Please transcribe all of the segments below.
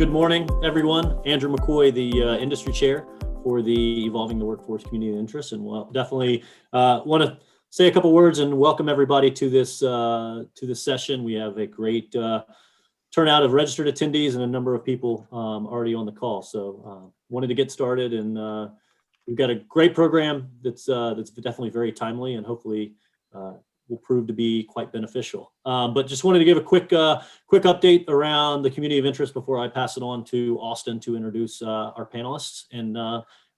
Good morning, everyone. Andrew Mccoy, the industry chair for the Evolving the Workforce Community of Interest, and we'll definitely want to say a couple words and welcome everybody to this session. We have a great turnout of registered attendees and a number of people already on the call. So wanted to get started, and we've got a great program that's definitely very timely and hopefully will prove to be quite beneficial. But just wanted to give a quick update around the community of interest before I pass it on to Austin to introduce our panelists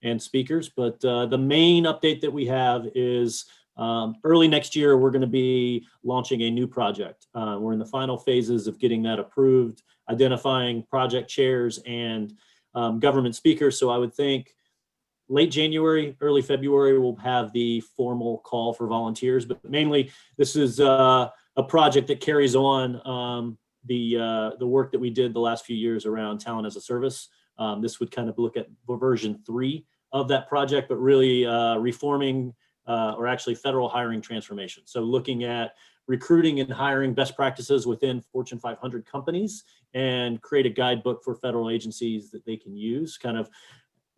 and speakers. But the main update that we have is early next year, we're going to be launching a new project. We're in the final phases of getting that approved, identifying project chairs and government speakers. So I would think late January, early February, we'll have the formal call for volunteers. But mainly, this is a project that carries on the work that we did the last few years around talent as a service. This would kind of look at version 3 of that project, but really reforming or actually federal hiring transformation. So looking at recruiting and hiring best practices within Fortune 500 companies and create a guidebook for federal agencies that they can use, kind of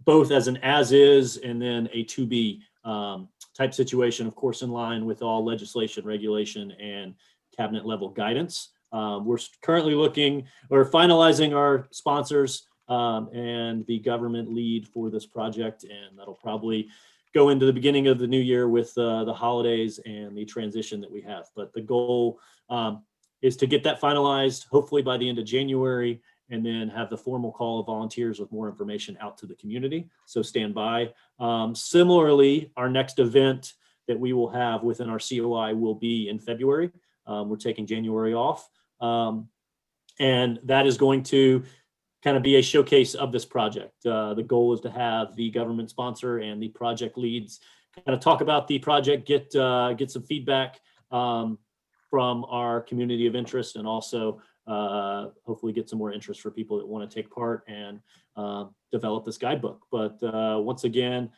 both as an as-is and then a to-be type situation, of course, in line with all legislation, regulation, and cabinet level guidance. We're currently looking or finalizing our sponsors and the government lead for this project, and that'll probably go into the beginning of the new year with the holidays and the transition that we have. But the goal is to get that finalized, hopefully by the end of January, and then have the formal call of volunteers with more information out to the community. So stand by. Similarly, our next event that we will have within our COI will be in February. We're taking January off. And that is going to kind of be a showcase of this project. The goal is to have the government sponsor and the project leads kind of talk about the project, get some feedback from our community of interest, and also hopefully get some more interest for people that want to take part and develop this guidebook. But once again,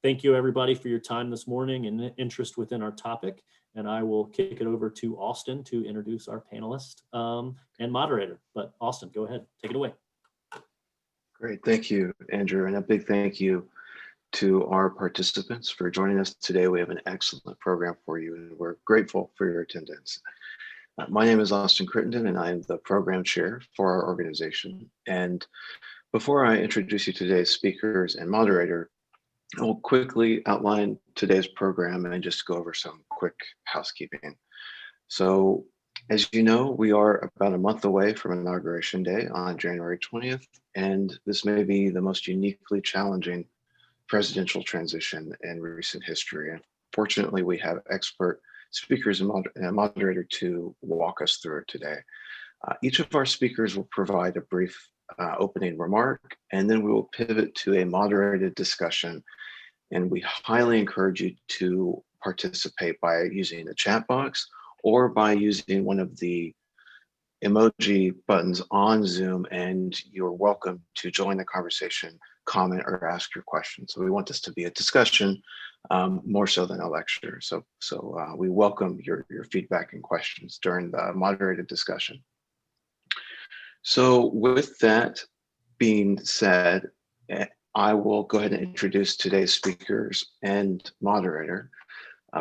thank you everybody for your time this morning and interest within our topic. And I will kick it over to Austin to introduce our panelist and moderator. But Austin, go ahead, take it away. Great, thank you, Andrew. And a big thank you to our participants for joining us today. We have an excellent program for you, and we're grateful for your attendance. My name is Austin Crittenden, and I am the program chair for our organization. And before I introduce you to today's speakers and moderator, I will quickly outline today's program and just go over some quick housekeeping. So, as you know, we are about a month away from Inauguration Day on January 20th, and this may be the most uniquely challenging presidential transition in recent history. And fortunately, we have expert speakers and moderator to walk us through it today. Each of our speakers will provide a brief opening remark, and then we will pivot to a moderated discussion. And we highly encourage you to participate by using the chat box or by using one of the emoji buttons on Zoom, and you're welcome to join the conversation, comment, or ask your questions. So we want this to be a discussion more so than a lecture. So we welcome your feedback and questions during the moderated discussion. So with that being said, I will go ahead and introduce today's speakers and moderator.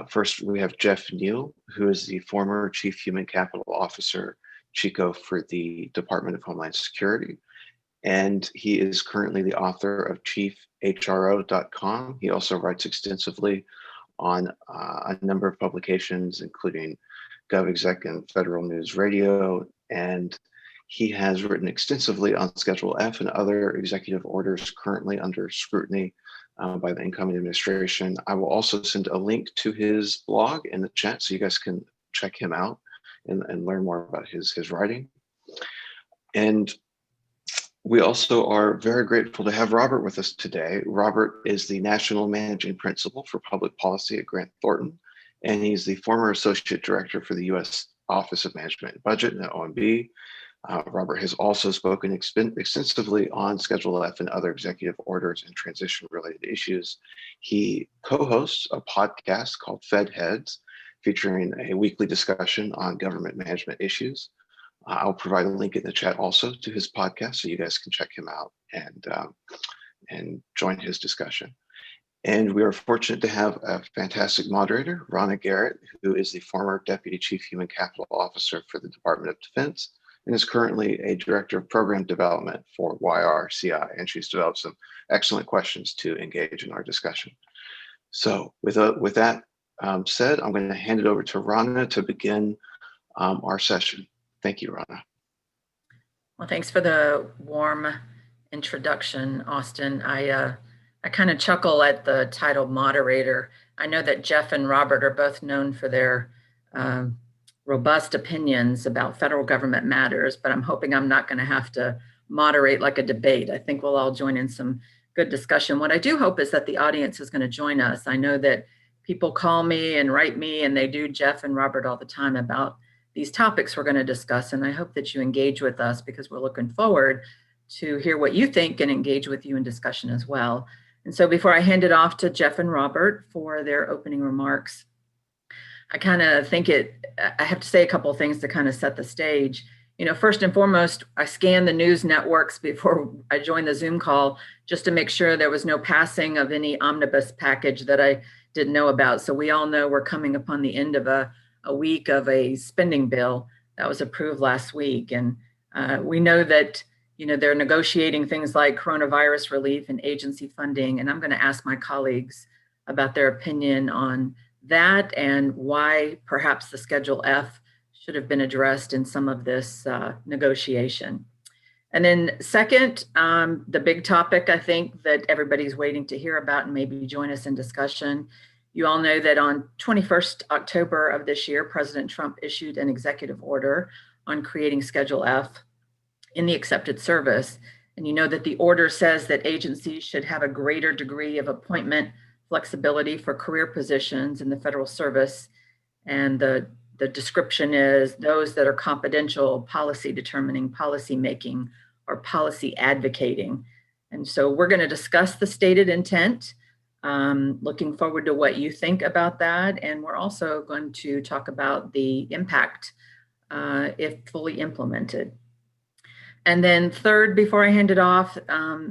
First, we have Jeff Neal, who is the former Chief Human Capital Officer, Chico, for the Department of Homeland Security. And he is currently the author of chiefhro.com. He also writes extensively on a number of publications, including GovExec and Federal News Radio. And he has written extensively on Schedule F and other executive orders currently under scrutiny by the incoming administration. I will also send a link to his blog in the chat so you guys can check him out and learn more about his writing. And we also are very grateful to have Robert with us today. Robert is the National Managing Principal for Public Policy at Grant Thornton, and he's the former Associate Director for the U.S. Office of Management and Budget at OMB. Robert has also spoken extensively on Schedule F and other executive orders and transition-related issues. He co-hosts a podcast called Fed Heads, featuring a weekly discussion on government management issues. I'll provide a link in the chat also to his podcast, so you guys can check him out and join his discussion. And we are fortunate to have a fantastic moderator, Ronna Garrett, who is the former Deputy Chief Human Capital Officer for the Department of Defense and is currently a Director of Program Development for YRCI. And she's developed some excellent questions to engage in our discussion. So with that said, I'm going to hand it over to Ronna to begin our session. Thank you, Ronna. Well, thanks for the warm introduction, Austin. I kind of chuckle at the title Moderator. I know that Jeff and Robert are both known for their robust opinions about federal government matters, but I'm hoping I'm not going to have to moderate like a debate. I think we'll all join in some good discussion. What I do hope is that the audience is going to join us. I know that people call me and write me, and they do, Jeff and Robert, all the time about these topics we're going to discuss. And I hope that you engage with us, because we're looking forward to hear what you think and engage with you in discussion as well. And so before I hand it off to Jeff and Robert for their opening remarks, I kind of think I have to say a couple of things to kind of set the stage. You know, first and foremost, I scanned the news networks before I joined the Zoom call just to make sure there was no passing of any omnibus package that I didn't know about. So we all know we're coming upon the end of a week of a spending bill that was approved last week. And we know that, you know, they're negotiating things like coronavirus relief and agency funding. And I'm going to ask my colleagues about their opinion on that and why perhaps the Schedule F should have been addressed in some of this negotiation. And then second, the big topic I think that everybody's waiting to hear about and maybe join us in discussion. You all know that on 21st October of this year, President Trump issued an executive order on creating Schedule F in the accepted service. And you know that the order says that agencies should have a greater degree of appointment flexibility for career positions in the federal service. And the description is those that are confidential, policy determining, policy making, or policy advocating. And so we're going to discuss the stated intent. Looking forward to what you think about that. And we're also going to talk about the impact if fully implemented. And then third, before I hand it off,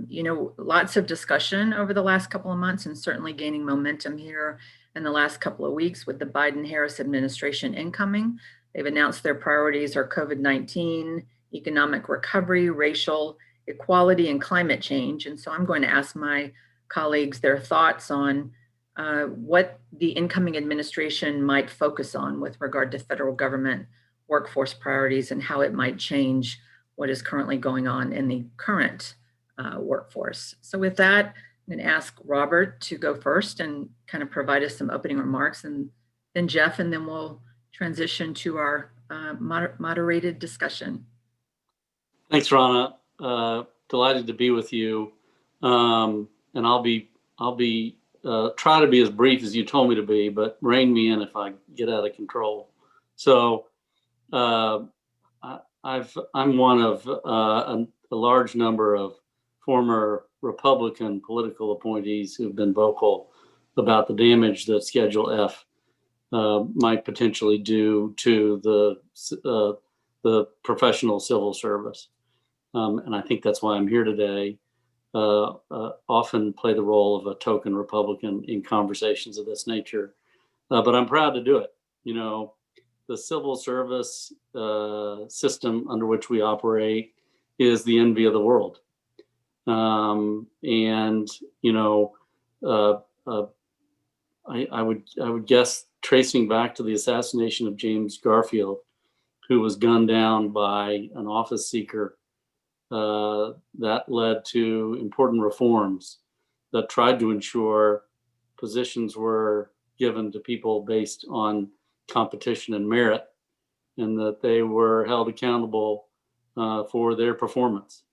you know, lots of discussion over the last couple of months and certainly gaining momentum here in the last couple of weeks with the Biden-Harris administration incoming. They've announced their priorities are COVID-19, economic recovery, racial equality, and climate change. And so I'm going to ask my colleagues their thoughts on what the incoming administration might focus on with regard to federal government workforce priorities and how it might change what is currently going on in the current workforce. So with that, I'm going to ask Robert to go first and kind of provide us some opening remarks, and then Jeff, and then we'll transition to our moderated discussion. Thanks, Ronna. Delighted to be with you. And I'll be try to be as brief as you told me to be, but rein me in if I get out of control. So I'm one of a large number of former Republican political appointees who've been vocal about the damage that Schedule F might potentially do to the professional civil service. And I think that's why I'm here today. Often play the role of a token Republican in conversations of this nature, but I'm proud to do it. You know, the civil service system under which we operate is the envy of the world. And, you know, I would guess, tracing back to the assassination of James Garfield, who was gunned down by an office seeker, that led to important reforms that tried to ensure positions were given to people based on competition and merit, and that they were held accountable for their performance,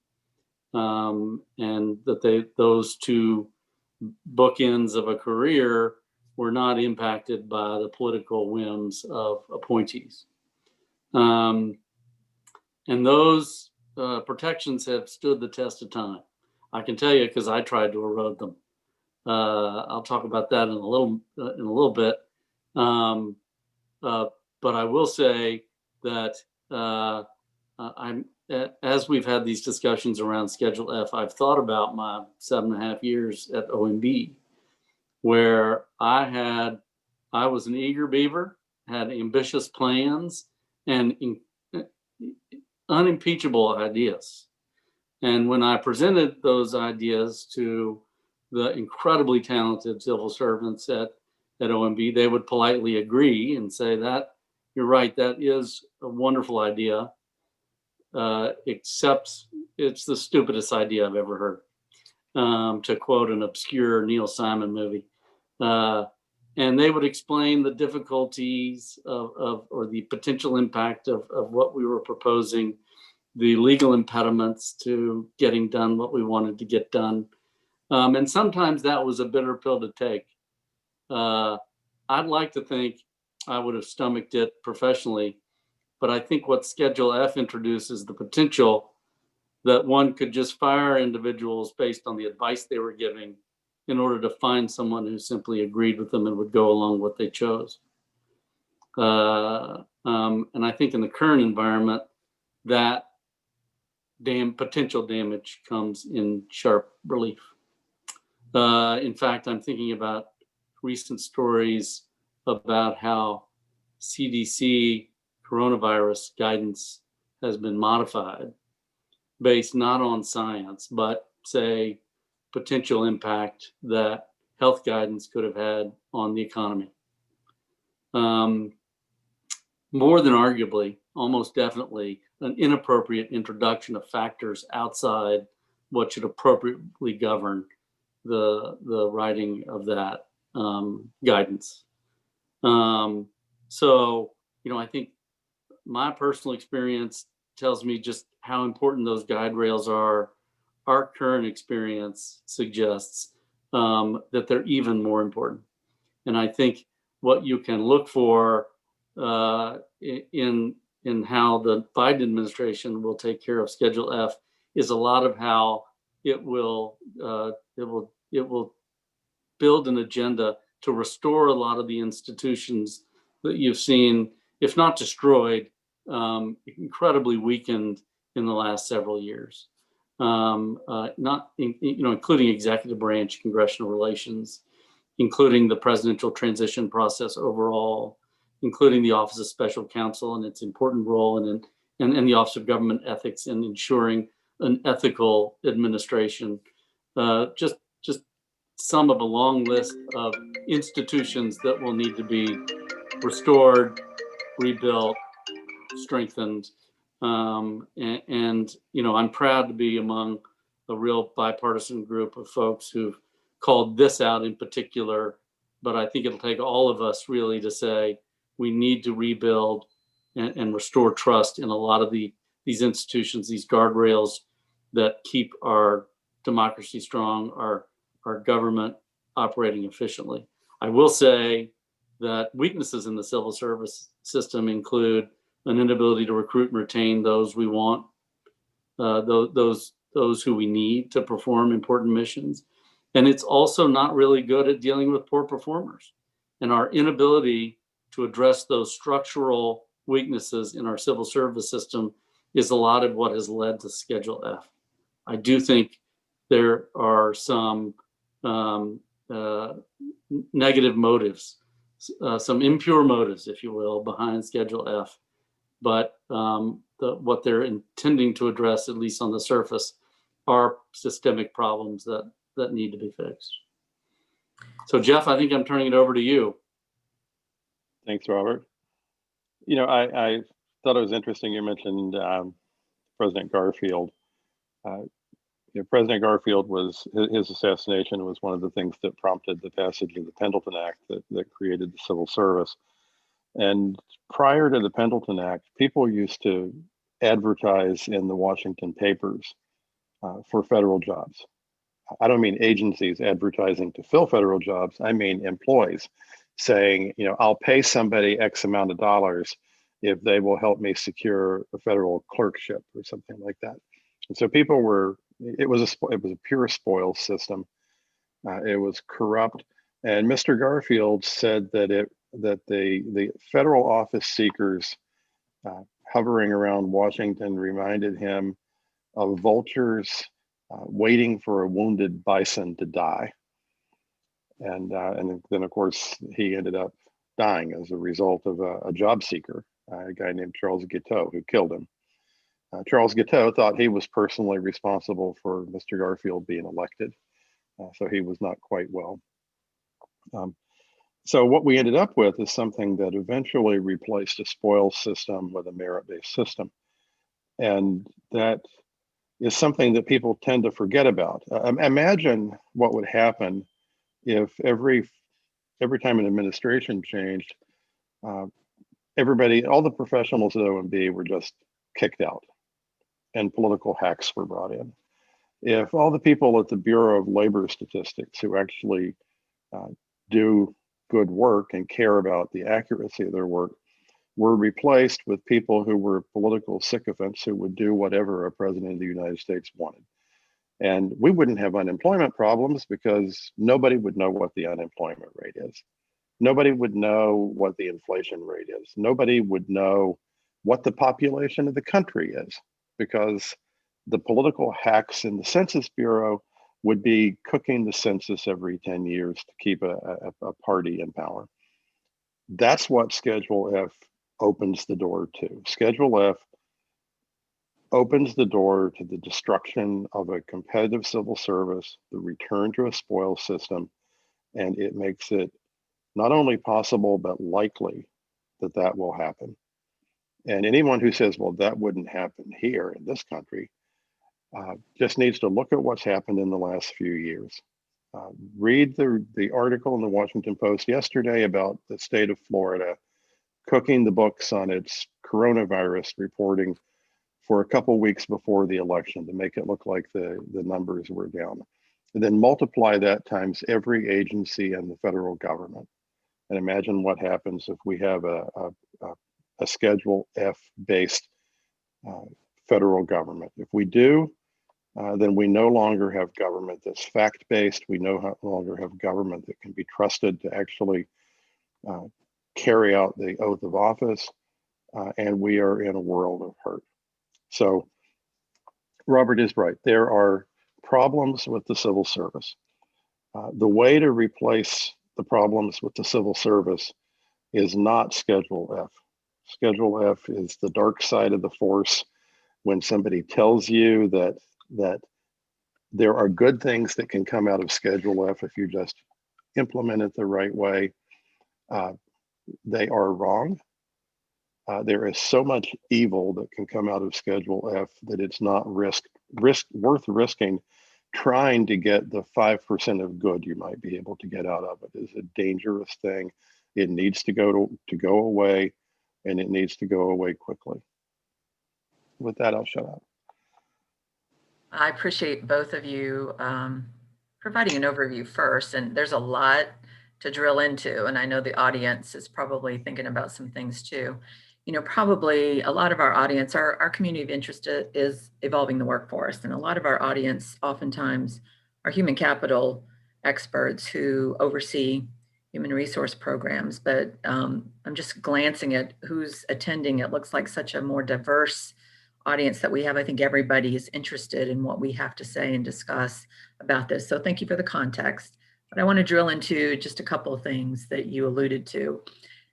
and that those two bookends of a career were not impacted by the political whims of appointees. And those protections have stood the test of time. I can tell you because I tried to erode them. I'll talk about that in a little bit. But I will say that as we've had these discussions around Schedule F, I've thought about my 7.5 years at OMB, where I was an eager beaver, had ambitious plans and unimpeachable ideas. And when I presented those ideas to the incredibly talented civil servants at OMB, they would politely agree and say that you're right, that is a wonderful idea, except it's the stupidest idea I've ever heard, to quote an obscure Neil Simon movie. And they would explain the difficulties or the potential impact of what we were proposing, the legal impediments to getting done what we wanted to get done. And sometimes that was a bitter pill to take. I'd like to think I would have stomached it professionally, but I think what Schedule F introduces the potential that one could just fire individuals based on the advice they were giving in order to find someone who simply agreed with them and would go along what they chose. And I think in the current environment, that potential damage comes in sharp relief. In fact, I'm thinking about recent stories about how CDC coronavirus guidance has been modified based not on science, but say potential impact that health guidance could have had on the economy. More than arguably, almost definitely, an inappropriate introduction of factors outside what should appropriately govern the writing of that guidance. So, I think my personal experience tells me just how important those guide rails are. Our current experience suggests that they're even more important. And I think what you can look for in how the Biden administration will take care of Schedule F is a lot of how it will build an agenda to restore a lot of the institutions that you've seen, if not destroyed, incredibly weakened in the last several years. Including executive branch, congressional relations, including the presidential transition process overall, including the Office of Special Counsel and its important role and the Office of Government Ethics in ensuring an ethical administration. Just some of a long list of institutions that will need to be restored, rebuilt, strengthened. I'm proud to be among a real bipartisan group of folks who've called this out in particular, but I think it'll take all of us really to say we need to rebuild and restore trust in a lot of these institutions, these guardrails that keep our democracy strong, our government operating efficiently. I will say that weaknesses in the civil service system include an inability to recruit and retain those we want, those who we need to perform important missions. And it's also not really good at dealing with poor performers. And our inability to address those structural weaknesses in our civil service system is a lot of what has led to Schedule F. I do think there are some negative motives, some impure motives, if you will, behind Schedule F. But what they're intending to address, at least on the surface, are systemic problems that need to be fixed. So, Jeff, I think I'm turning it over to you. Thanks, Robert. I thought it was interesting you mentioned President Garfield. President Garfield his assassination was one of the things that prompted the passage of the Pendleton Act that created the civil service. And prior to the Pendleton Act, people used to advertise in the Washington papers for federal jobs. I don't mean agencies advertising to fill federal jobs. I mean employees saying, I'll pay somebody X amount of dollars if they will help me secure a federal clerkship or something like that. And so people it was a pure spoil system. It was corrupt. And Mr. Garfield said that the federal office seekers hovering around Washington reminded him of vultures waiting for a wounded bison to die. And then, of course, he ended up dying as a result of a job seeker, a guy named Charles Guiteau, who killed him. Charles Guiteau thought he was personally responsible for Mr. Garfield being elected, so he was not quite well. So what we ended up with is something that eventually replaced a spoils system with a merit-based system. And that is something that people tend to forget about. Imagine what would happen if every time an administration changed, everybody, all the professionals at OMB were just kicked out and political hacks were brought in. If all the people at the Bureau of Labor Statistics who actually do good work and care about the accuracy of their work were replaced with people who were political sycophants who would do whatever a president of the United States wanted. And we wouldn't have unemployment problems because nobody would know what the unemployment rate is. Nobody would know what the inflation rate is. Nobody would know what the population of the country is, because the political hacks in the Census Bureau would be cooking the census every 10 years to keep a party in power. That's what Schedule F opens the door to. Schedule F opens the door to the destruction of a competitive civil service, the return to a spoils system, and it makes it not only possible, but likely that that will happen. And anyone who says, well, that wouldn't happen here in this country, just needs to look at what's happened in the last few years. Read the article in the Washington Post yesterday about the state of Florida cooking the books on its coronavirus reporting for a couple weeks before the election to make it look like the numbers were down. And then multiply that times every agency in the federal government. And imagine what happens if we have a Schedule F based federal government. If we do, then we no longer have government that's fact-based. We no longer have government that can be trusted to actually carry out the oath of office, and we are in a world of hurt. So Robert is right. There are problems with the civil service. The way to replace the problems with the civil service is not Schedule F. Schedule F is the dark side of the force when somebody tells you that there are good things that can come out of Schedule F if you just implement it the right way. They are wrong. There is so much evil that can come out of Schedule F that it's not worth risking trying to get the 5% of good you might be able to get out of it. Is a dangerous thing. It needs to go away, and it needs to go away quickly. With that, I'll shut up. I appreciate both of you providing an overview first, and there's a lot to drill into, and I know the audience is probably thinking about some things too. You know, probably a lot of our audience, our community of interest is evolving the workforce, and a lot of our audience oftentimes are human capital experts who oversee human resource programs, but I'm just glancing at who's attending. It looks like such a more diverse audience that we have. I think everybody is interested in what we have to say and discuss about this. So thank you for the context. But I want to drill into just a couple of things that you alluded to.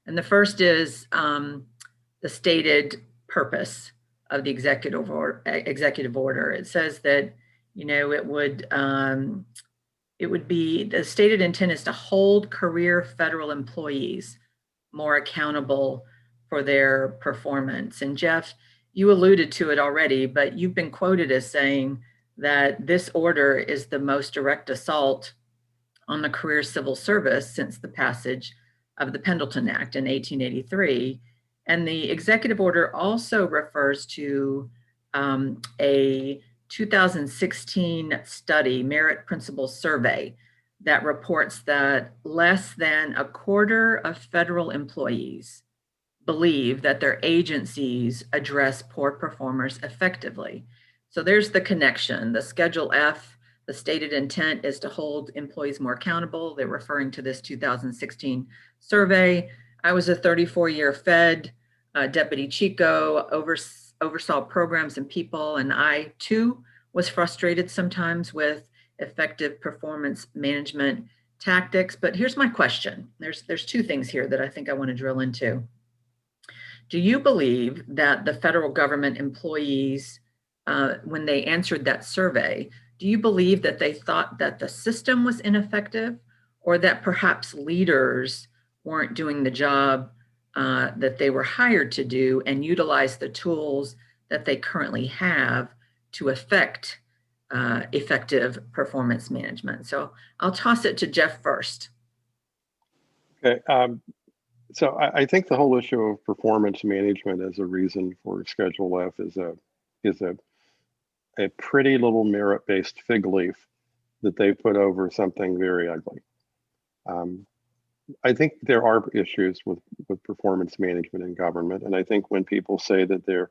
And the first is the stated purpose of the executive order. It says that, you know, it would be, the stated intent is to hold career federal employees more accountable for their performance. And Jeff, you alluded to it already, but you've been quoted as saying that this order is the most direct assault on the career civil service since the passage of the Pendleton Act in 1883. And the executive order also refers to a 2016 study, Merit Principles Survey, that reports that less than a quarter of federal employees believe that their agencies address poor performers effectively. So there's the connection. The Schedule F, the stated intent is to hold employees more accountable. They're referring to this 2016 survey. I was a 34-year Fed Deputy Chico oversaw programs and people, and I too was frustrated sometimes with effective performance management tactics. But here's my question. There's two things here that I think I want to drill into. Do you believe that the federal government employees, when they answered that survey, do you believe that they thought that the system was ineffective, or that perhaps leaders weren't doing the job that they were hired to do and utilize the tools that they currently have to affect effective performance management? So I'll toss it to Jeff first. Okay. So I think the whole issue of performance management as a reason for Schedule F is a pretty little merit-based fig leaf that they put over something very ugly. I think there are issues with performance management in government, and I think when people say that their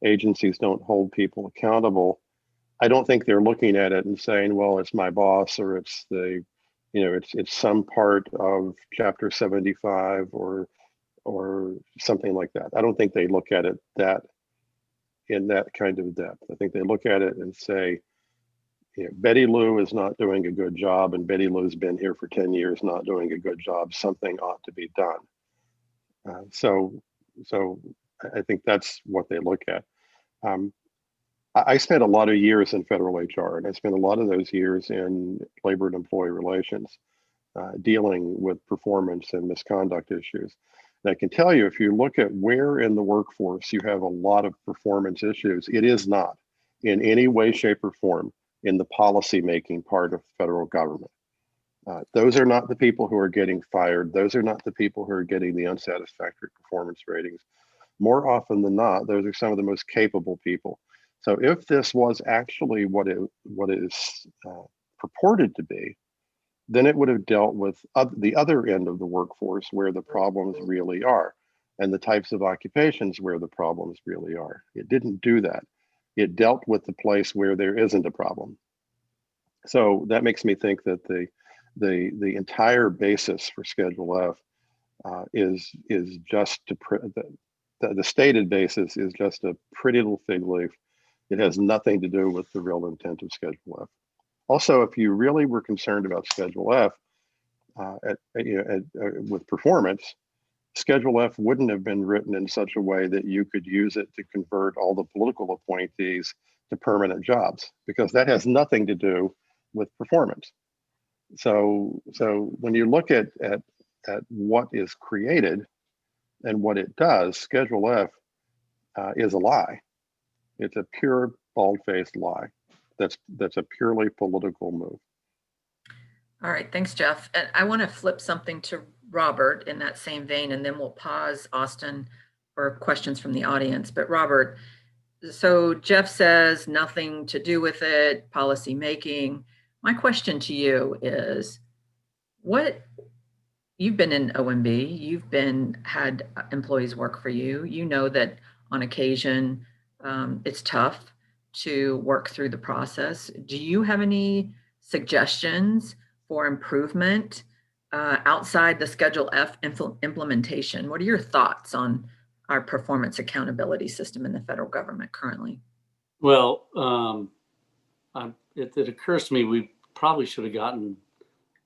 agencies don't hold people accountable, I don't think they're looking at it and saying, well, it's my boss, or it's the, it's some part of Chapter 75 or something like that. I don't think they look at it in that kind of depth. I think they look at it and say, Betty Lou is not doing a good job, and Betty Lou's been here for 10 years not doing a good job. Something ought to be done. So I think that's what they look at. I spent a lot of years in federal HR, and I spent a lot of those years in labor and employee relations, dealing with performance and misconduct issues. And I can tell you, if you look at where in the workforce you have a lot of performance issues, it is not in any way, shape, or form in the policy-making part of the federal government. Those are not the people who are getting fired. Those are not the people who are getting the unsatisfactory performance ratings. More often than not, those are some of the most capable people. So if this was actually what it is purported to be, then it would have dealt with the other end of the workforce where the problems really are, and the types of occupations where the problems really are. It didn't do that. It dealt with the place where there isn't a problem. So that makes me think that the entire basis for Schedule F is just the stated basis is just a pretty little fig leaf. It has nothing to do with the real intent of Schedule F. Also, if you really were concerned about Schedule F with performance, Schedule F wouldn't have been written in such a way that you could use it to convert all the political appointees to permanent jobs, because that has nothing to do with performance. So when you look at what is created and what it does, Schedule F is a lie. It's a pure bald-faced lie. That's a purely political move. All right, thanks, Jeff. And I want to flip something to Robert in that same vein, and then we'll pause, Austin, for questions from the audience. But Robert, so Jeff says nothing to do with it, policy making. My question to you is, you've been in OMB, you've had employees work for you. You know that on occasion it's tough to work through the process. Do you have any suggestions for improvement outside the Schedule F implementation? What are your thoughts on our performance accountability system in the federal government currently? Well, it occurs to me we probably should have gotten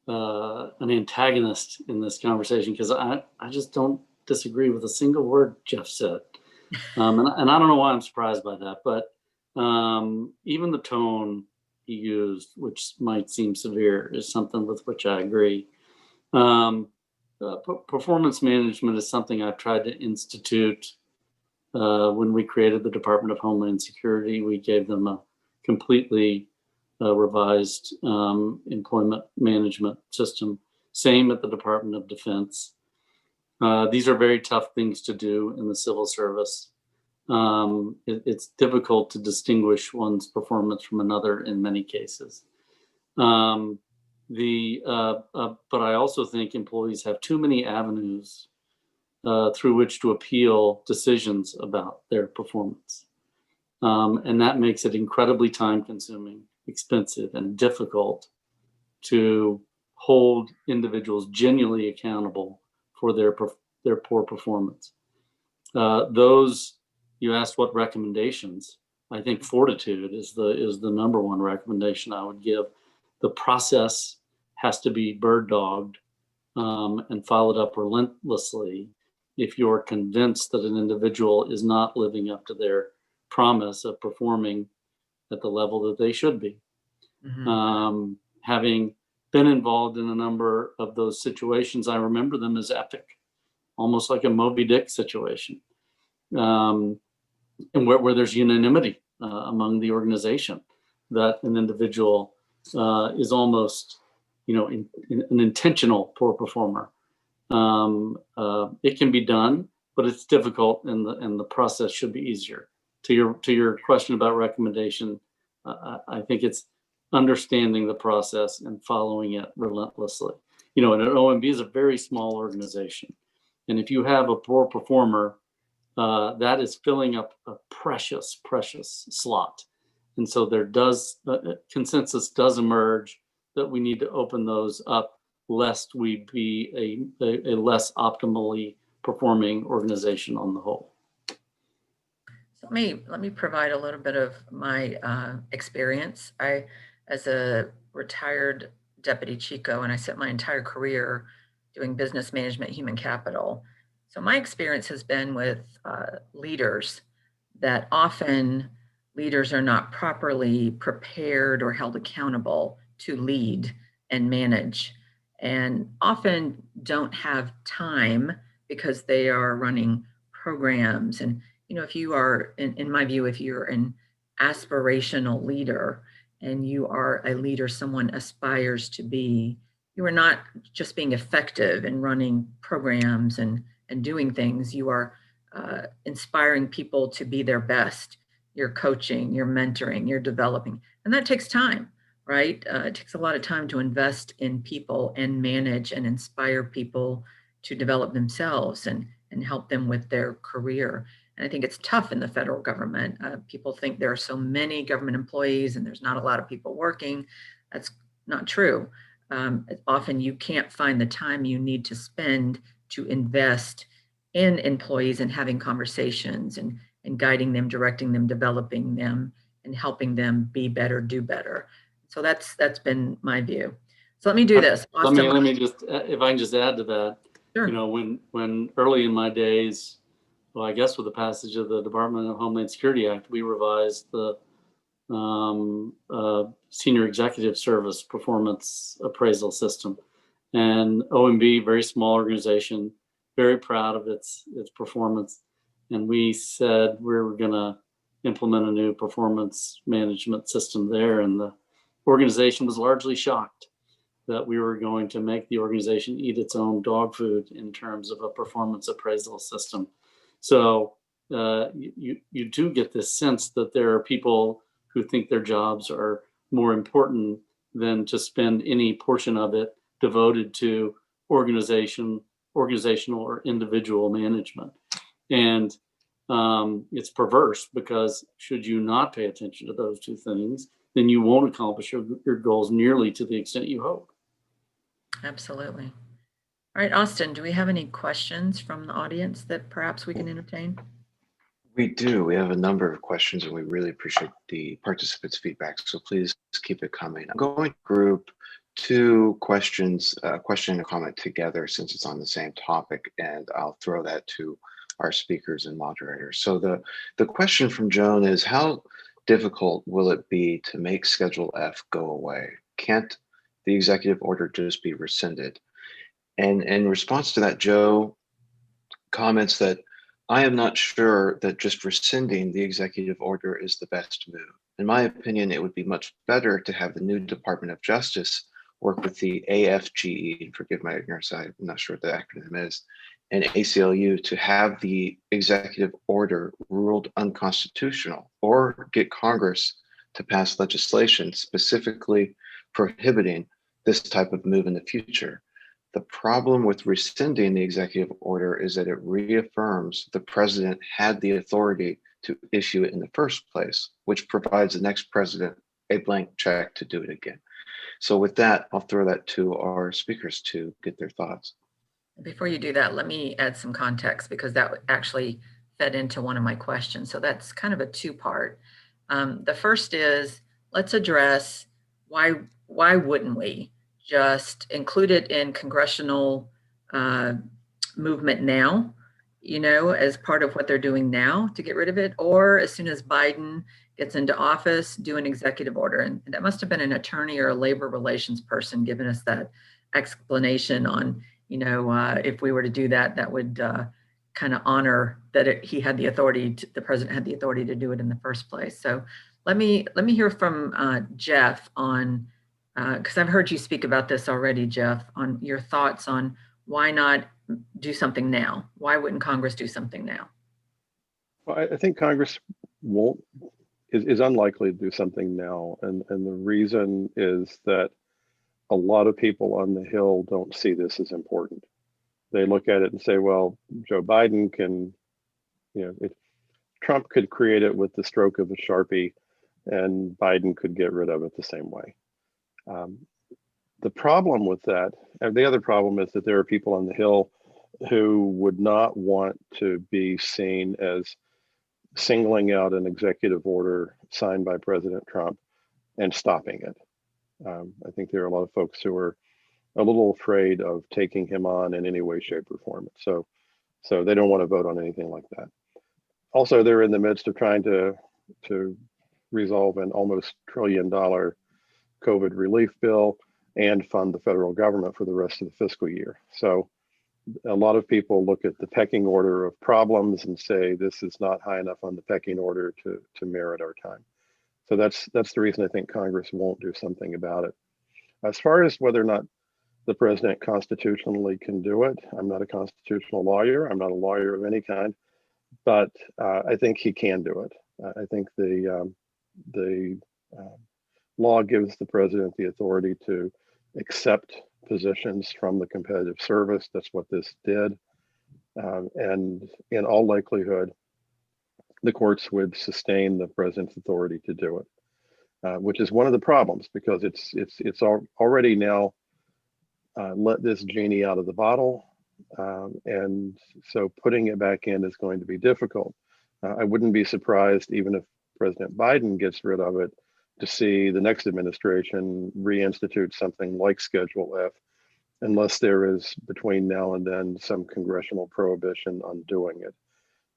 an antagonist in this conversation, because I just don't disagree with a single word Jeff said. And I don't know why I'm surprised by that, but even the tone he used, which might seem severe, is something with which I agree. Performance management is something I've tried to institute. When we created the Department of Homeland Security, we gave them a completely revised employment management system. Same at the Department of Defense. These are very tough things to do in the civil service. It's difficult to distinguish one's performance from another in many cases. But I also think employees have too many avenues through which to appeal decisions about their performance. And that makes it incredibly time-consuming, expensive, and difficult to hold individuals genuinely accountable for their poor performance. Those, you asked what recommendations. I think fortitude is the number one recommendation I would give. The process has to be bird dogged and followed up relentlessly if you're convinced that an individual is not living up to their promise of performing at the level that they should be. Mhm. Having been involved in a number of those situations, I remember them as epic, almost like a Moby Dick situation, and where there's unanimity among the organization that an individual is almost, an intentional poor performer. It can be done, but it's difficult, and the process should be easier. To your question about recommendation, I think it's understanding the process and following it relentlessly. And an OMB is a very small organization, and if you have a poor performer, that is filling up a precious slot. And so there does consensus does emerge that we need to open those up, lest we be a less optimally performing organization on the whole. So let me provide a little bit of my experience. As a retired deputy Chico, and I spent my entire career doing business management, human capital. So my experience has been with leaders that often leaders are not properly prepared or held accountable to lead and manage, and often don't have time because they are running programs. And if you are, in my view, if you're an aspirational leader and you are a leader someone aspires to be, you are not just being effective in running programs and doing things. You are inspiring people to be their best. You're coaching, you're mentoring, you're developing. And that takes time, right? It takes a lot of time to invest in people and manage and inspire people to develop themselves and help them with their career. And I think it's tough in the federal government. People think there are so many government employees and there's not a lot of people working. That's not true. Often you can't find the time you need to spend to invest in employees and having conversations and guiding them, directing them, developing them, and helping them be better, do better. So that's been my view. So let me do this. Austin, let me just, if I can just add to that. Sure. When early in my days, well, I guess with the passage of the Department of Homeland Security Act, we revised the Senior Executive Service Performance Appraisal System. And OMB, very small organization, very proud of its performance. And we said we were going to implement a new performance management system there. And the organization was largely shocked that we were going to make the organization eat its own dog food in terms of a performance appraisal system. So you do get this sense that there are people who think their jobs are more important than to spend any portion of it devoted to organizational or individual management. And it's perverse, because should you not pay attention to those two things, then you won't accomplish your goals nearly to the extent you hope. Absolutely. All right, Austin, do we have any questions from the audience that perhaps we can entertain? We do. We have a number of questions, and we really appreciate the participants' feedback. So please keep it coming. I'm going to group two questions, question and comment together, since it's on the same topic, and I'll throw that to our speakers and moderators. So the question from Joan is, how difficult will it be to make Schedule F go away? Can't the executive order just be rescinded? And in response to that, Joe comments that I am not sure that just rescinding the executive order is the best move. In my opinion, it would be much better to have the new Department of Justice work with the AFGE, forgive my ignorance, I'm not sure what the acronym is, and ACLU to have the executive order ruled unconstitutional, or get Congress to pass legislation specifically prohibiting this type of move in the future. The problem with rescinding the executive order is that it reaffirms the president had the authority to issue it in the first place, which provides the next president a blank check to do it again. So with that, I'll throw that to our speakers to get their thoughts. Before you do that, let me add some context, because that actually fed into one of my questions. So that's kind of a two-part. The first is, let's address why wouldn't we just include it in congressional movement now, you know, as part of what they're doing now to get rid of it, or as soon as Biden gets into office, do an executive order. And that must have been an attorney or a labor relations person giving us that explanation on, you know, if we were to do that, that would kind of honor that he had the authority, the president had the authority to do it in the first place. So let me hear from Jeff on, because I've heard you speak about this already, Jeff, on your thoughts on why not do something now? Why wouldn't Congress do something now? Well, I think Congress is unlikely to do something now. And the reason is that a lot of people on the Hill don't see this as important. They look at it and say, well, Joe Biden can, you know, Trump could create it with the stroke of a Sharpie and Biden could get rid of it the same way. The problem with that, and the other problem is that there are people on the Hill who would not want to be seen as singling out an executive order signed by President Trump and stopping it. I think there are a lot of folks who are a little afraid of taking him on in any way, shape, or form. So they don't want to vote on anything like that. Also, they're in the midst of trying to resolve an almost $1 trillion COVID relief bill and fund the federal government for the rest of the fiscal year. So a lot of people look at the pecking order of problems and say this is not high enough on the pecking order to merit our time. So that's the reason I think Congress won't do something about it. As far as whether or not the president constitutionally can do it, I'm not a constitutional lawyer. I'm not a lawyer of any kind, but I think he can do it. I think the law gives the president the authority to accept positions from the competitive service. That's what this did. And in all likelihood, the courts would sustain the president's authority to do it, which is one of the problems because it's already now let this genie out of the bottle. And so putting it back in is going to be difficult. I wouldn't be surprised even if President Biden gets rid of it to see the next administration reinstitute something like Schedule F, unless there is between now and then some congressional prohibition on doing it.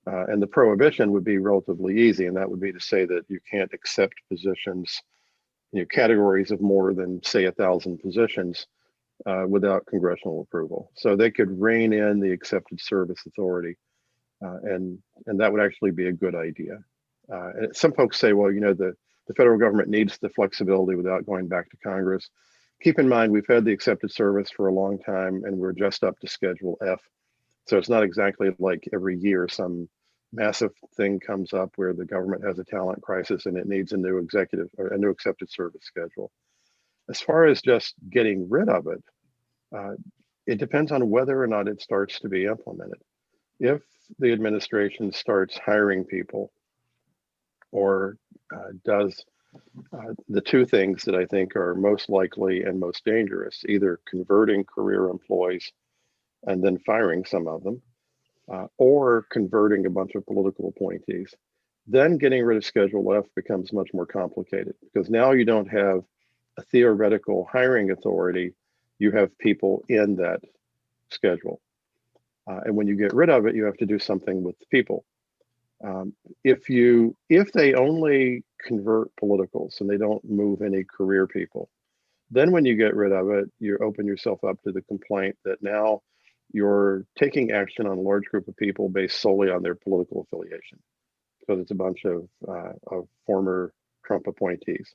And the prohibition would be relatively easy, and that would be to say that you can't accept positions, you know, categories of more than say 1,000 positions without congressional approval. So they could rein in the accepted service authority, and that would actually be a good idea. And some folks say, well, you know, the federal government needs the flexibility without going back to Congress. Keep in mind, we've had the accepted service for a long time, and we're just up to Schedule F. So it's not exactly like every year some massive thing comes up where the government has a talent crisis and it needs a new executive or a new accepted service schedule. As far as just getting rid of it, it depends on whether or not it starts to be implemented. If the administration starts hiring people or does the two things that I think are most likely and most dangerous, either converting career employees and then firing some of them, or converting a bunch of political appointees, then getting rid of Schedule F becomes much more complicated because now you don't have a theoretical hiring authority, you have people in that schedule. And when you get rid of it, you have to do something with the people. If they only convert politicals and they don't move any career people, then when you get rid of it, you open yourself up to the complaint that now you're taking action on a large group of people based solely on their political affiliation, because it's a bunch of former Trump appointees.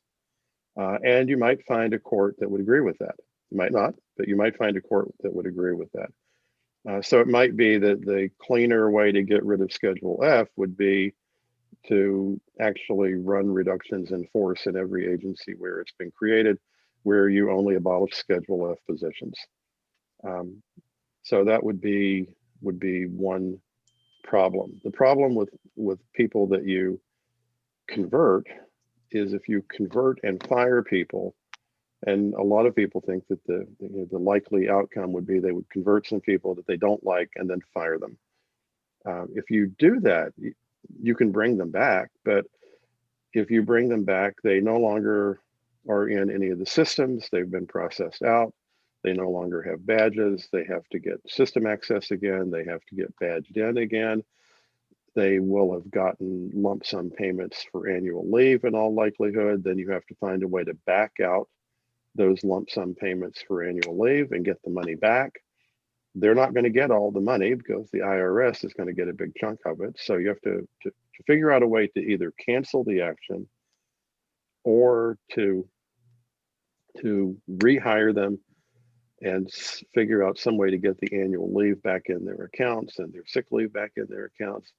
And you might find a court that would agree with that. You might not, but you might find a court that would agree with that. So it might be that the cleaner way to get rid of Schedule F would be to actually run reductions in force in every agency where it's been created, where you only abolish Schedule F positions. So that would be one problem. The problem with people that you convert is if you convert and fire people, and a lot of people think that the likely outcome would be they would convert some people that they don't like and then fire them. If you do that, you can bring them back, but if you bring them back, they no longer are in any of the systems. They've been processed out. They no longer have badges. They have to get system access again. They have to get badged in again. They will have gotten lump sum payments for annual leave in all likelihood. Then you have to find a way to back out those lump sum payments for annual leave and get the money back. They're not going to get all the money because the IRS is going to get a big chunk of it. So you have to figure out a way to either cancel the action or to rehire them and figure out some way to get the annual leave back in their accounts and their sick leave back in their accounts.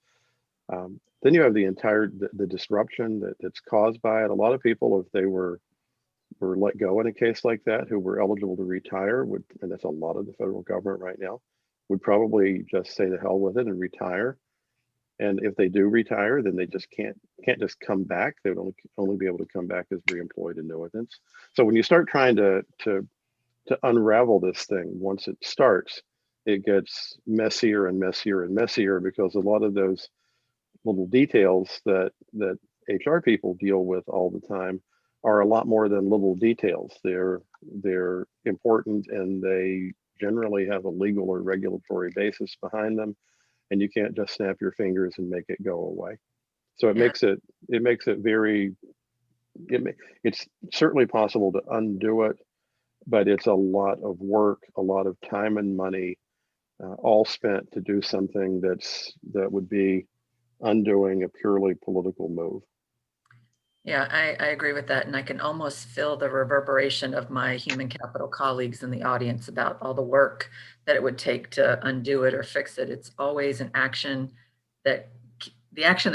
Then you have the disruption that's caused by it. A lot of people, if they were let go in a case like that, who were eligible to retire, and that's a lot of the federal government right now, would probably just say to hell with it and retire. And if they do retire, then they just can't just come back. They would only be able to come back as reemployed annuitants. So when you start trying to unravel this thing, once it starts, it gets messier and messier and messier, because a lot of those little details that HR people deal with all the time are a lot more than little details. They're important, and they generally have a legal or regulatory basis behind them, and you can't just snap your fingers and make it go away. So it makes it very, it's certainly possible to undo it, but it's a lot of work, a lot of time and money, all spent to do something that would be undoing a purely political move. Yeah, I agree with that. And I can almost feel the reverberation of my human capital colleagues in the audience about all the work that it would take to undo it or fix it. It's always the action that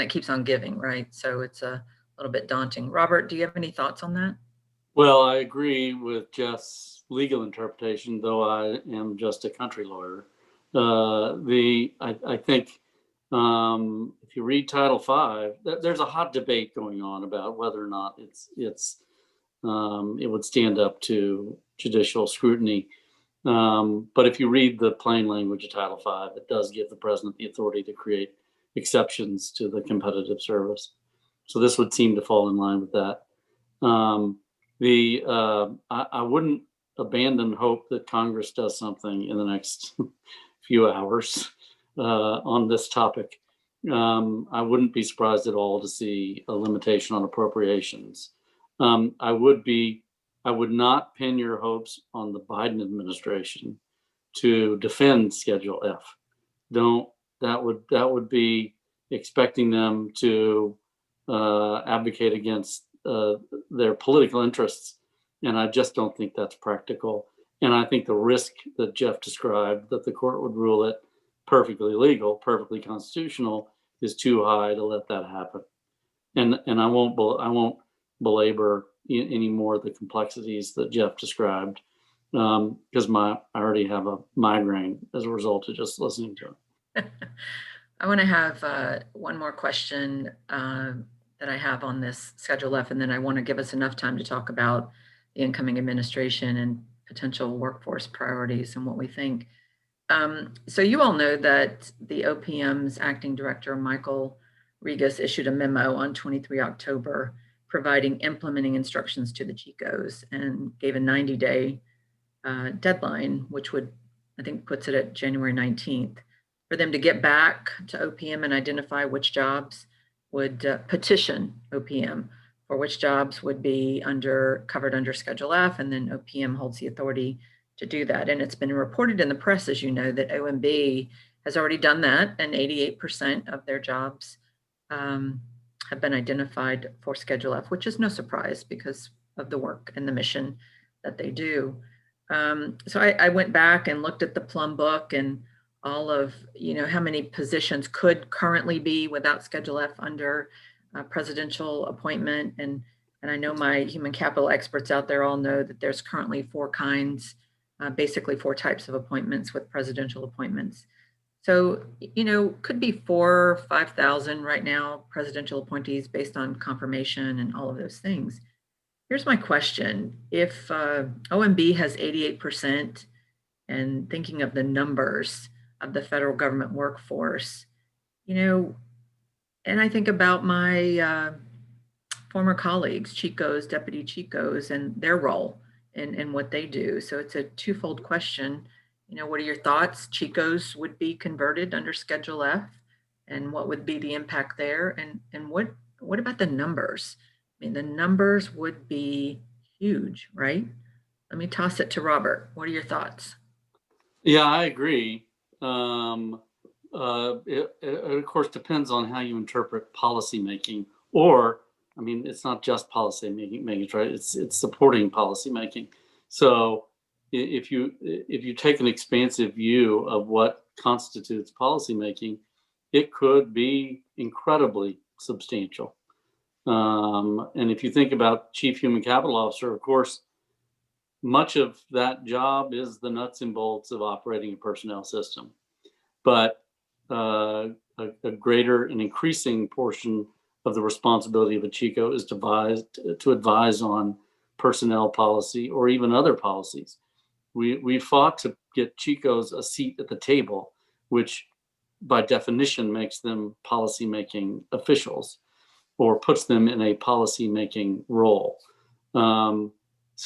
keeps on giving, right? So it's a little bit daunting. Robert, do you have any thoughts on that? Well, I agree with Jeff's legal interpretation, though I am just a country lawyer. I think if you read Title V, there's a hot debate going on about whether or not it would stand up to judicial scrutiny. But if you read the plain language of Title V, it does give the president the authority to create exceptions to the competitive service. So this would seem to fall in line with that. I wouldn't abandon hope that Congress does something in the next few hours on this topic. I wouldn't be surprised at all to see a limitation on appropriations. I would not pin your hopes on the Biden administration to defend Schedule F. That would be expecting them to advocate against their political interests, and I just don't think that's practical. And I think the risk that Jeff described, that the court would rule it perfectly legal, perfectly constitutional, is too high to let that happen. And I won't belabor any more of the complexities that Jeff described, because I already have a migraine as a result of just listening to him. I want to have one more question that I have on this Schedule F, and then I want to give us enough time to talk about the incoming administration and potential workforce priorities and what we think. So you all know that the OPM's acting director, Michael Regas, issued a memo on 23 October providing implementing instructions to the CHICOs and gave a 90-day deadline, which I think puts it at January 19th, for them to get back to OPM and identify which jobs would petition OPM, for which jobs would be covered under Schedule F, and then OPM holds the authority to do that. And it's been reported in the press, as you know, that OMB has already done that, and 88% of their jobs have been identified for Schedule F, which is no surprise because of the work and the mission that they do. So I went back and looked at the Plum book and all of, how many positions could currently be without Schedule F under presidential appointment. And I know my human capital experts out there all know that there's currently basically four types of appointments with presidential appointments. So, could be 4,000 or 5,000 right now, presidential appointees based on confirmation and all of those things. Here's my question. If OMB has 88%, and thinking of the numbers of the federal government workforce, You know, and I think about my former colleagues, Chicos, Deputy Chicos, and their role in what they do. So it's a twofold question. You know, what are your thoughts? Chicos would be converted under Schedule F, and what would be the impact there? And what about the numbers? I mean, the numbers would be huge, right? Let me toss it to Robert. What are your thoughts? Yeah, I agree. It of course depends on how you interpret policy making, or I mean, it's not just policy making, right? It's supporting policy making. So if you take an expansive view of what constitutes policy making, it could be incredibly substantial. And if you think about Chief Human Capital Officer, of course, much of that job is the nuts and bolts of operating a personnel system. But a greater and increasing portion of the responsibility of a Chico is to advise on personnel policy or even other policies. We fought to get Chicos a seat at the table, which by definition makes them policy-making officials or puts them in a policy-making role. And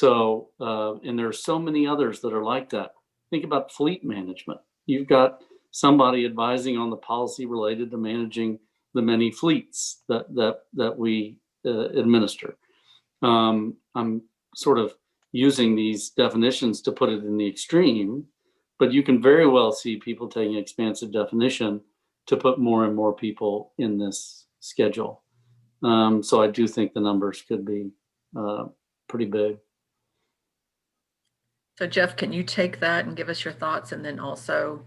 there are so many others that are like that. Think about fleet management. You've got somebody advising on the policy related to managing the many fleets that we administer. I'm sort of using these definitions to put it in the extreme, but you can very well see people taking expansive definition to put more and more people in this schedule. So I do think the numbers could be pretty big. So Jeff, can you take that and give us your thoughts, and then also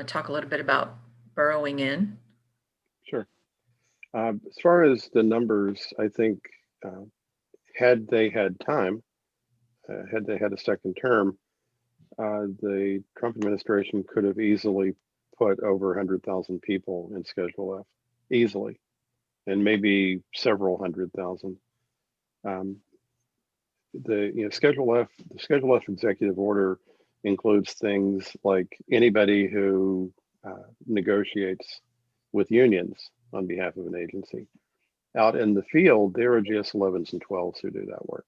talk a little bit about burrowing in? Sure. As far as the numbers, I think had they had time, had they had a second term, the Trump administration could have easily put over 100,000 people in Schedule F, easily, and maybe several 100,000. The Schedule F executive order includes things like anybody who negotiates with unions on behalf of an agency. Out in the field, there are GS 11s and 12s who do that work.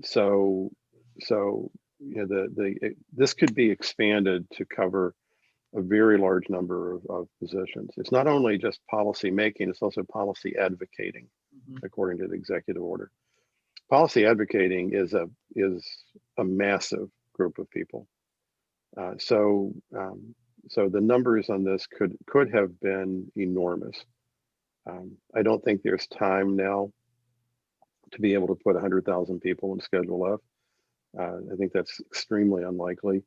So this could be expanded to cover a very large number of positions. It's not only just policy making, it's also policy advocating, according to the executive order. Policy advocating is a massive group of people. So the numbers on this could have been enormous. I don't think there's time now to be able to put 100,000 people in Schedule F. I think that's extremely unlikely.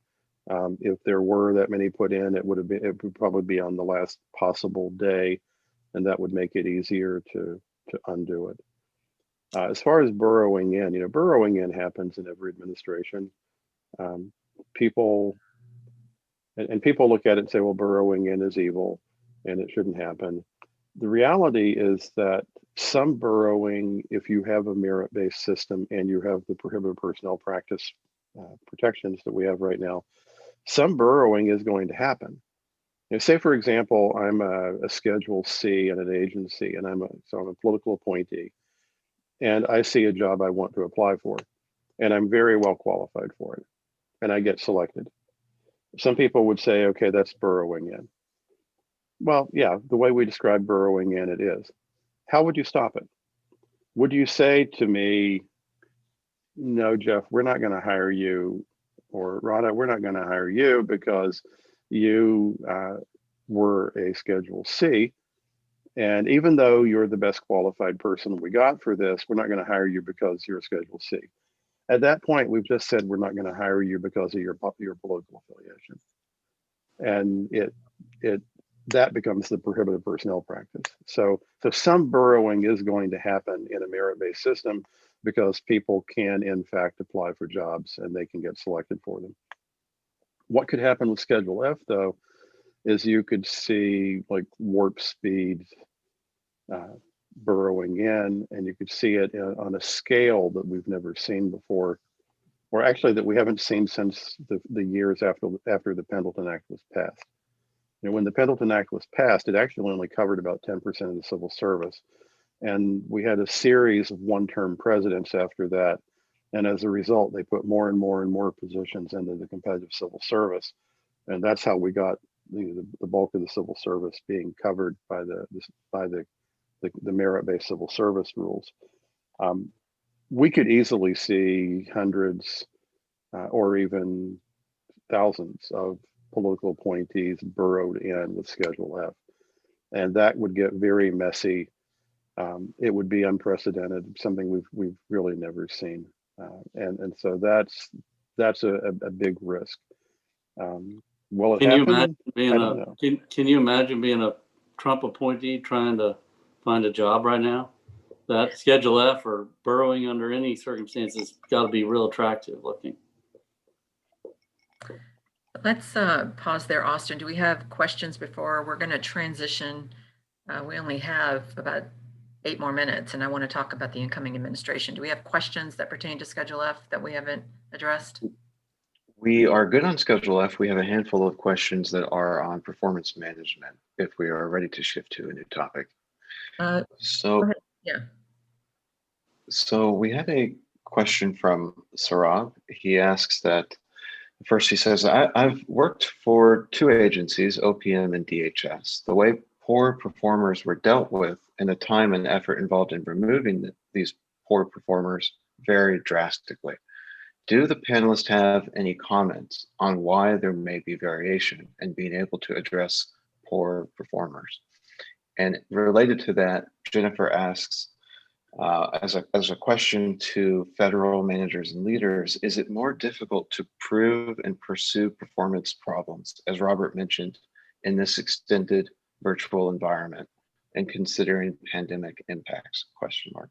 If there were that many put in, it would probably be on the last possible day, and that would make it easier to undo it. As far as burrowing in, burrowing in happens in every administration. People look at it and say, well, burrowing in is evil and it shouldn't happen. The reality is that some burrowing, if you have a merit-based system and you have the prohibited personnel practice protections that we have right now, some burrowing is going to happen. Say, for example, I'm a Schedule C at an agency, and I'm a political appointee, and I see a job I want to apply for, and I'm very well qualified for it, and I get selected. Some people would say, okay, that's burrowing in. Well, yeah, the way we describe burrowing in, it is. How would you stop it? Would you say to me, no, Jeff, we're not going to hire you, or Ronna, we're not going to hire you because you were a Schedule C, and even though you're the best qualified person we got for this, we're not going to hire you because you're a Schedule C. At that point, we've just said we're not going to hire you because of your political affiliation, and that becomes the prohibited personnel practice. So some burrowing is going to happen in a merit-based system because people can, in fact, apply for jobs and they can get selected for them. What could happen with Schedule F, though, is you could see like warp speed burrowing in, and you could see it on a scale that we've never seen before, or actually that we haven't seen since the years after the Pendleton Act was passed. when the Pendleton Act was passed, it actually only covered about 10% of the civil service. And we had a series of one-term presidents after that. And as a result, they put more and more and more positions into the competitive civil service. And that's how we got the bulk of the civil service being covered by the merit-based civil service rules. We could easily see hundreds or even thousands of political appointees burrowed in with Schedule F. And that would get very messy. It would be unprecedented, something we've really never seen. And so that's a big risk. Will it happen? I don't know. Can you imagine being a Trump appointee trying to find a job right now? That Schedule F or burrowing under any circumstances got to be real attractive looking. Let's pause there, Austin. Do we have questions before we're going to transition? We only have about 8 more minutes, and I want to talk about the incoming administration. Do we have questions that pertain to Schedule F that we haven't addressed? We are good on Schedule F. We have a handful of questions that are on performance management if we are ready to shift to a new topic. Go ahead. Yeah. So we have a question from Sarab. He asks that, first he says, I've worked for 2 agencies, OPM and DHS. The way poor performers were dealt with and the time and effort involved in removing these poor performers varied drastically. Do the panelists have any comments on why there may be variation in being able to address poor performers? And related to that, Jennifer asks, as a question to federal managers and leaders, is it more difficult to prove and pursue performance problems, as Robert mentioned, in this extended virtual environment and considering pandemic impacts, ?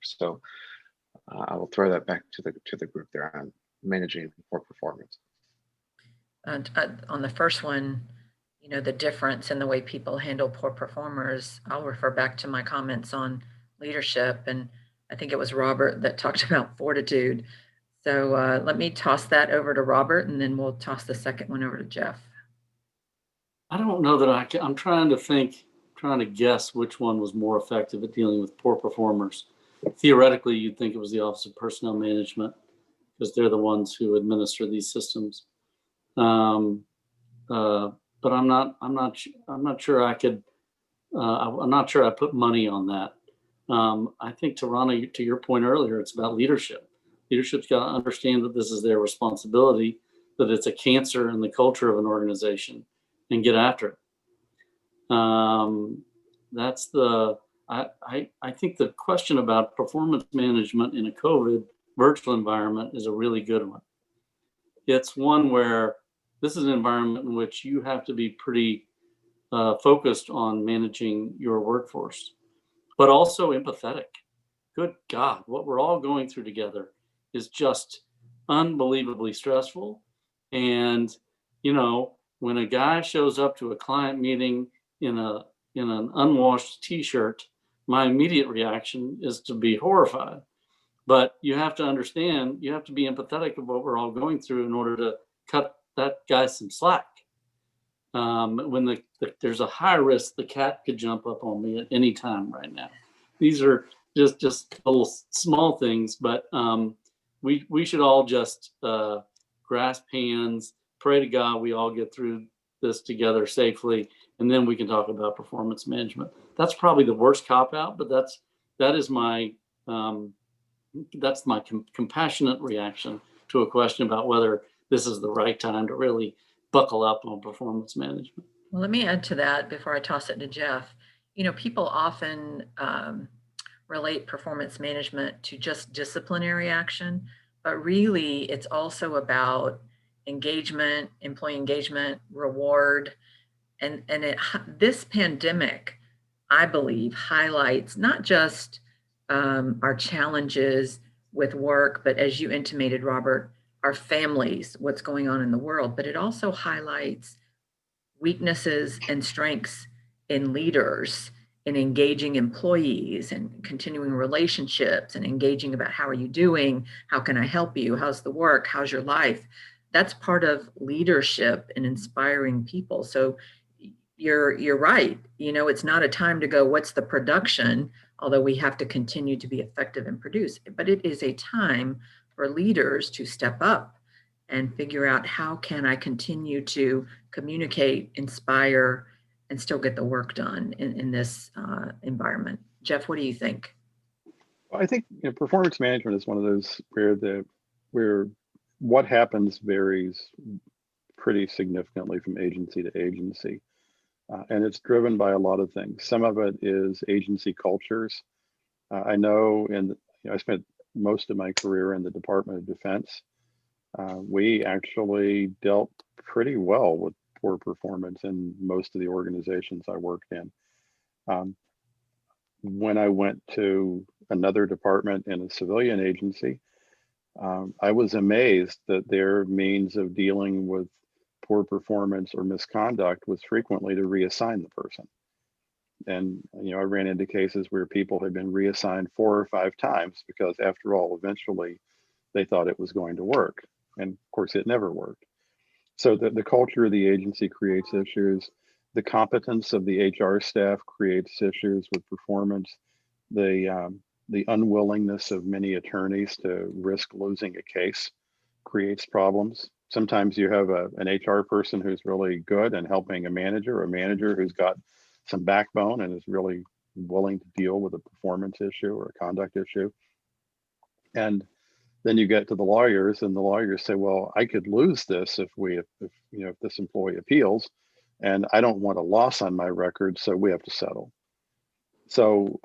So I will throw that back to the group there on managing poor performance. And on the first one, the difference in the way people handle poor performers, I'll refer back to my comments on leadership. And I think it was Robert that talked about fortitude. So let me toss that over to Robert, and then we'll toss the second one over to Jeff. I don't know that I'm trying to guess which one was more effective at dealing with poor performers. Theoretically, you'd think it was the Office of Personnel Management because they're the ones who administer these systems. But I'm not sure I could. I'm not sure I put money on that. I think to Ronna, to your point earlier, it's about leadership. Leadership's got to understand that this is their responsibility, that it's a cancer in the culture of an organization, and get after it. I think the question about performance management in a COVID virtual environment is a really good one. It's one where this is an environment in which you have to be pretty focused on managing your workforce, but also empathetic. Good God, what we're all going through together is just unbelievably stressful. And, when a guy shows up to a client meeting in an unwashed t-shirt, my immediate reaction is to be horrified. But you have to understand, you have to be empathetic of what we're all going through in order to cut that guy some slack. When there's a high risk, the cat could jump up on me at any time right now. These are just little small things, but we should all just grasp hands, pray to God we all get through this together safely, and then we can talk about performance management. That's probably the worst cop-out, but that's my compassionate reaction to a question about whether this is the right time to really buckle up on performance management. Well, let me add to that before I toss it to Jeff. People often relate performance management to just disciplinary action, but really it's also about engagement, employee engagement, reward. And this pandemic, I believe, highlights not just our challenges with work, but as you intimated, Robert, our families, what's going on in the world, but it also highlights weaknesses and strengths in leaders, in engaging employees and continuing relationships and engaging about how are you doing? How can I help you? How's the work? How's your life? That's part of leadership and inspiring people. So, you're right. You know, it's not a time to go, what's the production? Although we have to continue to be effective and produce, but it is a time for leaders to step up and figure out how can I continue to communicate, inspire, and still get the work done in this environment. Jeff, what do you think? I think performance management is one of those where what happens varies pretty significantly from agency to agency. And it's driven by a lot of things. Some of it is agency cultures. I know I spent most of my career in the Department of Defense. We actually dealt pretty well with poor performance in most of the organizations I worked in. When I went to another department in a civilian agency, I was amazed that their means of dealing with poor performance or misconduct was frequently to reassign the person. And I ran into cases where people had been reassigned 4 or 5 times because, after all, eventually they thought it was going to work. And of course, it never worked. So the culture of the agency creates issues. The competence of the HR staff creates issues with performance. The unwillingness of many attorneys to risk losing a case creates problems. Sometimes you have an HR person who's really good and helping a manager who's got some backbone and is really willing to deal with a performance issue or a conduct issue. And then you get to the lawyers, and the lawyers say, well, I could lose this if this employee appeals, and I don't want a loss on my record, so we have to settle. So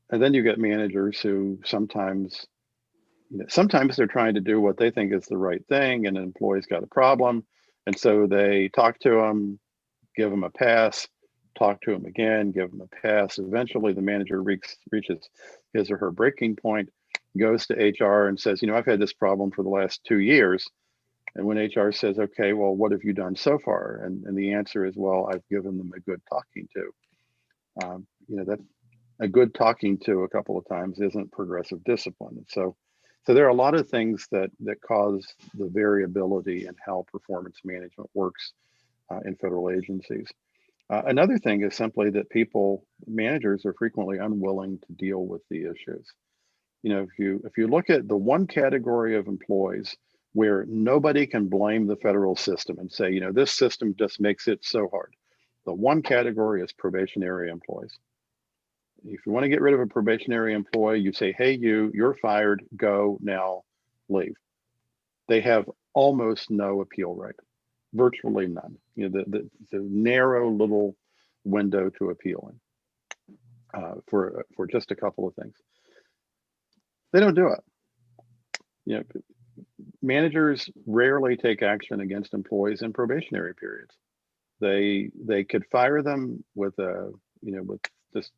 and then you get managers who sometimes they're trying to do what they think is the right thing, and an employee's got a problem, and so they talk to them, give them a pass, talk to them again, give them a pass. Eventually, the manager reaches his or her breaking point, goes to HR and says, I've had this problem for the last 2 years. And when HR says, okay, well, what have you done so far? And the answer is, well, I've given them a good talking to. That a good talking to a couple of times isn't progressive discipline. So there are a lot of things that cause the variability in how performance management works in federal agencies. Another thing is simply that managers are frequently unwilling to deal with the issues. If you look at the one category of employees where nobody can blame the federal system and say, this system just makes it so hard, the one category is probationary employees. If you want to get rid of a probationary employee, you say, hey, you're fired, go now, leave. They have almost no appeal right, virtually none. The narrow little window to appeal in for just a couple of things. They don't do it. Managers rarely take action against employees in probationary periods. They could fire them with just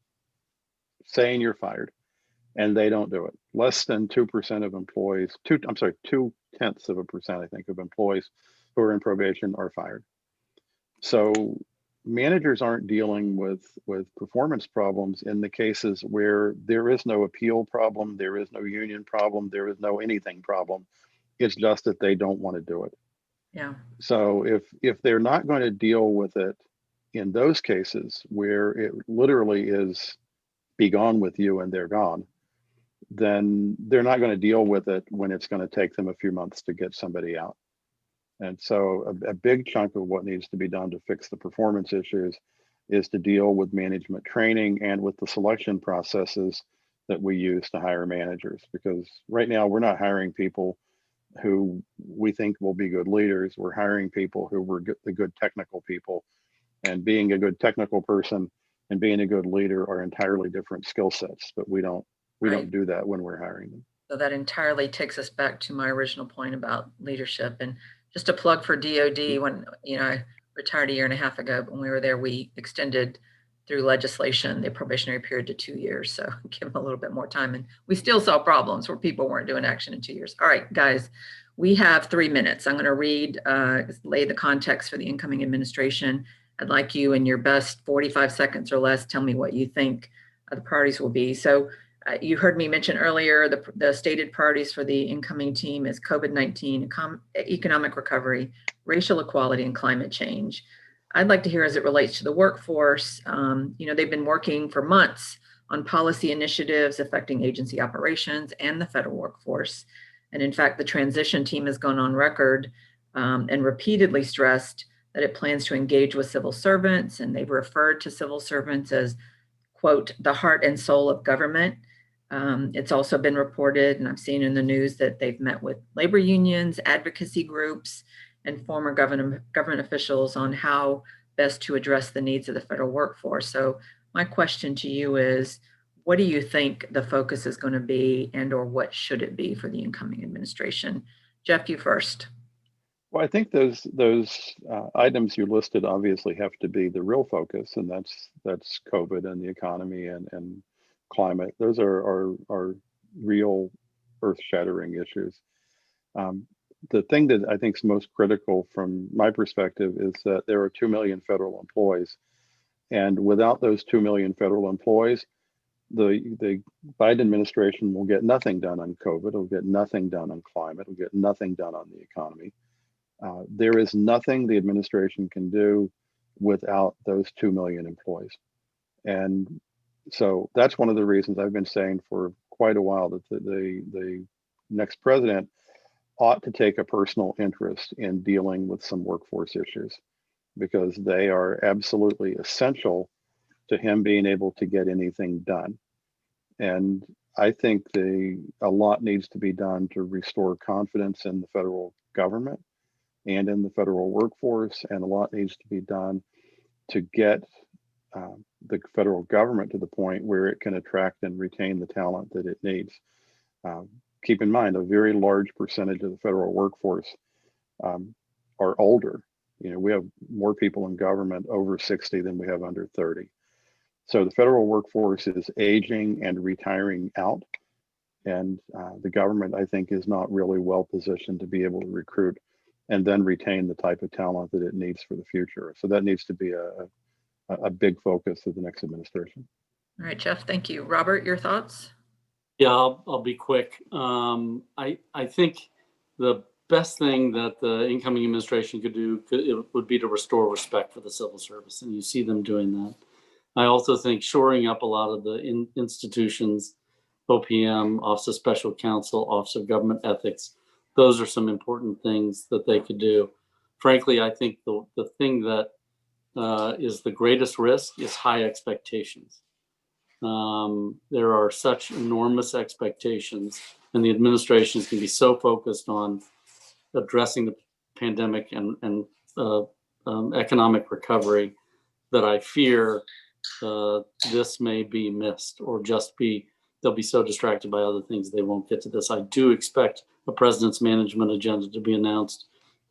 saying you're fired, and they don't do it. Less than 2% of employees, 0.2%, I think, of employees who are in probation are fired. So managers aren't dealing with performance problems in the cases where there is no appeal problem, there is no union problem, there is no anything problem. It's just that they don't want to do it. Yeah. So if they're not going to deal with it in those cases where it literally is be gone with you and they're gone, then they're not going to deal with it when it's going to take them a few months to get somebody out. And so a big chunk of what needs to be done to fix the performance issues is to deal with management training and with the selection processes that we use to hire managers. Because right now we're not hiring people who we think will be good leaders. We're hiring people who were the good technical people, and being a good technical person and being a good leader are entirely different skill sets, but we don't do that when we're hiring them. So that entirely takes us back to my original point about leadership. And just a plug for DOD, when I retired 1.5 years ago, but when we were there, we extended through legislation the probationary period to 2 years. So give them a little bit more time. And we still saw problems where people weren't doing action in 2 years. All right, guys, we have 3 minutes. I'm going to lay the context for the incoming administration. I'd like you in your best 45 seconds or less, tell me what you think the priorities will be. So you heard me mention earlier, the stated priorities for the incoming team is COVID-19, economic recovery, racial equality, and climate change. I'd like to hear as it relates to the workforce. They've been working for months on policy initiatives affecting agency operations and the federal workforce. And in fact, the transition team has gone on record and repeatedly stressed that it plans to engage with civil servants, and they've referred to civil servants as, quote, the heart and soul of government. It's also been reported, and I've seen in the news, that they've met with labor unions, advocacy groups, and former government officials on how best to address the needs of the federal workforce. So my question to you is, what do you think the focus is going to be, and or what should it be for the incoming administration? Jeff, you first. Well, I think those items you listed obviously have to be the real focus, and that's COVID and the economy and climate. Those are real earth-shattering issues. The thing that I think is most critical from my perspective is that there are 2 million federal employees, and without those 2 million federal employees, the Biden administration will get nothing done on COVID. It'll get nothing done on climate. It'll get nothing done on the economy. There is nothing the administration can do without those 2 million employees. And so that's one of the reasons I've been saying for quite a while that the next president ought to take a personal interest in dealing with some workforce issues, because they are absolutely essential to him being able to get anything done. And I think a lot needs to be done to restore confidence in the federal government and in the federal workforce, and a lot needs to be done to get the federal government to the point where it can attract and retain the talent that it needs. Keep in mind, a very large percentage of the federal workforce are older. We have more people in government over 60 than we have under 30. So the federal workforce is aging and retiring out, and the government, I think, is not really well positioned to be able to recruit and then retain the type of talent that it needs for the future. So that needs to be a big focus of the next administration. All right, Jeff, thank you. Robert, your thoughts? Yeah, I'll be quick. I think the best thing that the incoming administration could do would be to restore respect for the civil service, and you see them doing that. I also think shoring up a lot of the institutions, OPM, Office of Special Counsel, Office of Government Ethics, those are some important things that they could do. Frankly, I think the thing that is the greatest risk is high expectations. There are such enormous expectations, and the administrations can be so focused on addressing the pandemic and economic recovery that I fear this may be missed, or they'll be so distracted by other things they won't get to this. I do expect a president's management agenda to be announced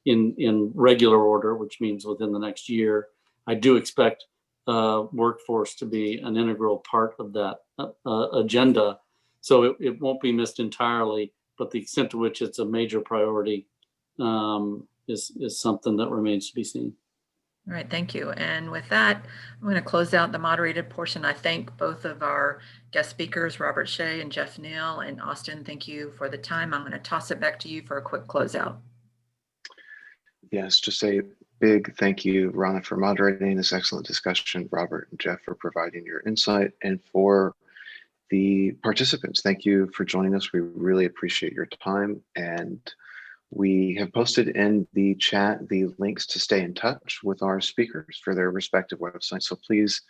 in regular order, which means within the next year. I do expect workforce to be an integral part of that agenda. So it won't be missed entirely, but the extent to which it's a major priority is something that remains to be seen. All right, thank you. And with that, I'm going to close out the moderated portion. I thank both of our guest speakers, Robert Shea and Jeff Neal, and Austin, thank you for the time. I'm going to toss it back to you for a quick closeout. Yes, just a big thank you, Ronna, for moderating this excellent discussion, Robert and Jeff for providing your insight, and for the participants, thank you for joining us. We really appreciate your time, and we have posted in the chat the links to stay in touch with our speakers for their respective websites. So please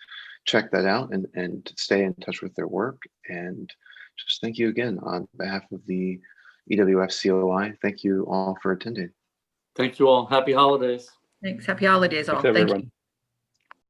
check that out and stay in touch with their work. And just thank you again on behalf of the EWF COI. Thank you all for attending. Thank you all. Happy holidays. Thanks. Happy holidays all. Thanks, everyone. Thank you.